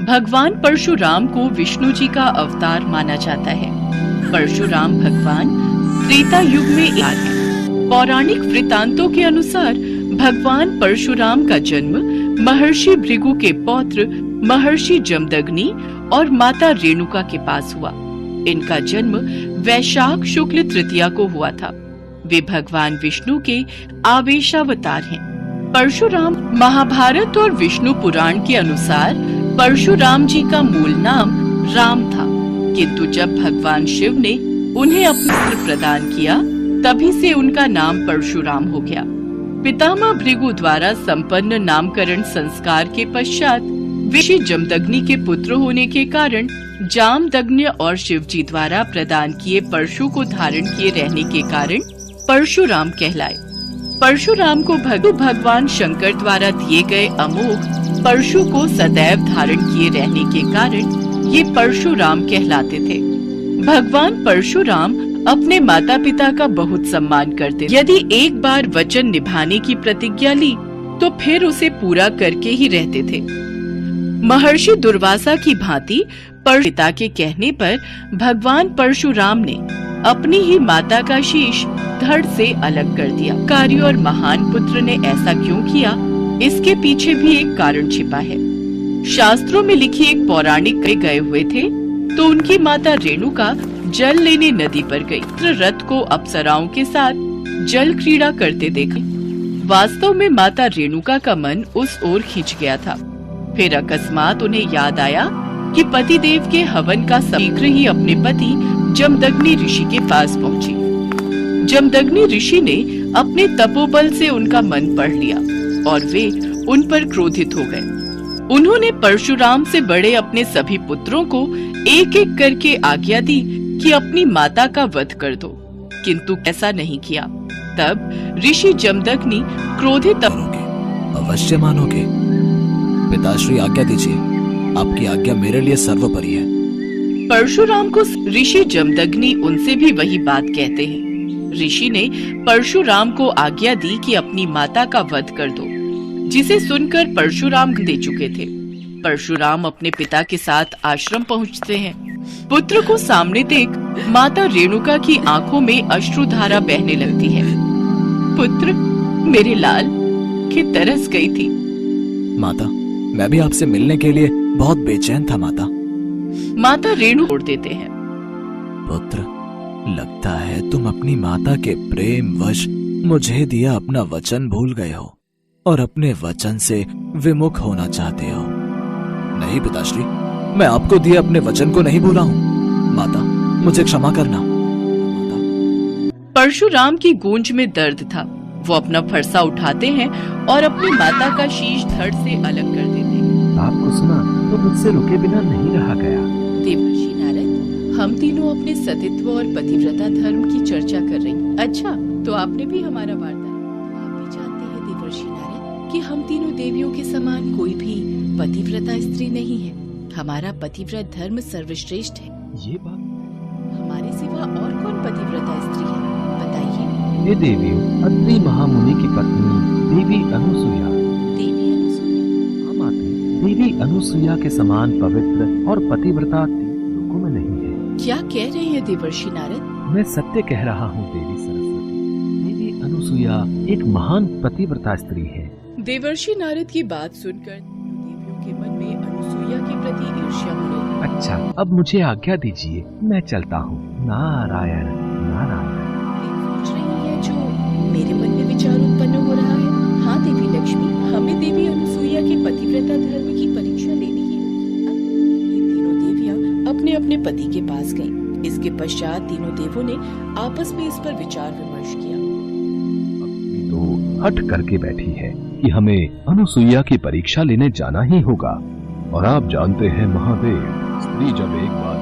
भगवान परशुराम को विष्णु जी का अवतार माना जाता है। परशुराम भगवान त्रेता युग में आए हैं। पौराणिक वृतांतों के अनुसार भगवान परशुराम का जन्म महर्षि भृगु के पौत्र महर्षि जमदग्नि और माता रेणुका के पास हुआ। इनका जन्म वैशाख शुक्ल तृतीया को हुआ था। वे भगवान विष्णु के आवेशावतार हैं। परशुराम महाभारत और विष्णु पुराण के अनुसार परशुराम जी का मूल नाम राम था, किंतु जब भगवान शिव ने उन्हें अपना अस्त्र प्रदान किया तभी से उनका नाम परशुराम हो गया। पितामह भृगु द्वारा संपन्न नामकरण संस्कार के पश्चात ऋषि जमदग्नि के पुत्र होने के कारण जामदग्नि और शिवजी द्वारा प्रदान किए परशु को धारण किए रहने के कारण परशुराम कहलाए। परशुराम को भगवान शंकर द्वारा दिए गए अमोघ परशु को सदैव धारण किए रहने के कारण ये परशुराम कहलाते थे। भगवान परशुराम अपने माता पिता का बहुत सम्मान करते। यदि एक बार वचन निभाने की प्रतिज्ञा ली तो फिर उसे पूरा करके ही रहते थे। महर्षि दुर्वासा की भांति पिता के कहने पर भगवान परशुराम ने अपनी ही माता का शीश धड़ से अलग कर दिया। कार्य और महान पुत्र ने ऐसा क्यों किया, इसके पीछे भी एक कारण छिपा है। शास्त्रों में लिखी एक पौराणिक गए हुए थे तो उनकी माता रेणुका जल लेने नदी पर गई। रथ को अप्सराओं के साथ जल क्रीड़ा करते देखा। वास्तव में माता रेणुका का मन उस ओर खिंच गया था। फिर अकस्मात उन्हें याद आया कि पतिदेव के हवन का शीघ्र ही अपने पति जमदग्नि ऋषि के पास पहुंची। जमदग्नि ऋषि ने अपने तपोबल से उनका मन पढ़ लिया और वे उन पर क्रोधित हो गए। उन्होंने परशुराम से बड़े अपने सभी पुत्रों को एक एक करके आज्ञा दी कि अपनी माता का वध कर दो, किंतु ऐसा नहीं किया। तब ऋषि जमदग्नि क्रोधित अवश्य मानोगे। पिताश्री आज्ञा दीजिए, आपकी आज्ञा मेरे लिए सर्वोपरि है। परशुराम को ऋषि जमदग्नि उनसे भी वही बात कहते हैं। ऋषि ने परशुराम को आज्ञा दी कि अपनी माता का वध कर दो, जिसे सुनकर परशुराम दे चुके थे। परशुराम अपने पिता के साथ आश्रम पहुंचते हैं। पुत्र को सामने देख माता रेणुका की आंखों में अश्रुधारा बहने लगती है। पुत्र, मेरे लाल की तरस गई थी। माता, मैं भी आपसे मिलने के लिए बहुत बेचैन था माता। माता रेणु छोड़ देते हैं। पुत्र, लगता है तुम अपनी माता के प्रेम वश मुझे दिया अपना वचन भूल गए हो और अपने वचन से विमुख होना चाहते हो। नहीं पिताश्री, मैं आपको दिए अपने वचन को नहीं भूला हूँ। माता, मुझे क्षमा करना। परशुराम की गूंज में दर्द था। वो अपना फरसा उठाते हैं और अपनी माता का शीश धड़ से अलग कर देते हैं। आपको सुना तो मुझसे रुके बिना नहीं रहा गया। देवर्षि नारद, हम तीनों अपने सतीत्व और पतिव्रता धर्म की चर्चा कर रही हैं। अच्छा, तो आपने भी हमारा वार्ता। आप भी जानते हैं देवर्षि नारद कि हम तीनों देवियों के समान कोई भी पतिव्रता स्त्री नहीं है। हमारा पतिव्रत धर्म सर्वश्रेष्ठ है। ये बात हमारे सिवा और कौन पतिव्रता स्त्री है, बताइए। हे देवियों, अत्रि महामुनि की पत्नी देवी अनुसुया। देवी अनुसुया? हाँ माते, देवी अनुसुया के समान पवित्र और पतिव्रता लोगों में नहीं है। क्या कह रहे हैं देवर्षि नारद? मैं सत्य कह रहा हूँ देवी सरस्वती। देवी अनुसुया एक महान पतिव्रता स्त्री है। देवर्षि नारद की बात सुनकर देवियों के मन में अनुसुया के प्रति ईर्ष्या होने लगी। अच्छा, अब मुझे आज्ञा दीजिए, मैं चलता हूँ। नारायण नारायण। सोच रही है जो मेरे मन में विचार उत्पन्न हो रहा है। हाँ देवी लक्ष्मी, हमें देवी अनुसुया के पतिव्रता धर्म की परीक्षा लेनी ही होगी। ये तीनों देवियां अपने अपने पति के पास गईं। इसके पश्चात तीनों देवों ने आपस में इस पर विचार विमर्श किया। तो हट करके बैठी है कि हमें अनुसुईया की परीक्षा लेने जाना ही होगा। और आप जानते हैं महादेव, स्त्री जब एक बार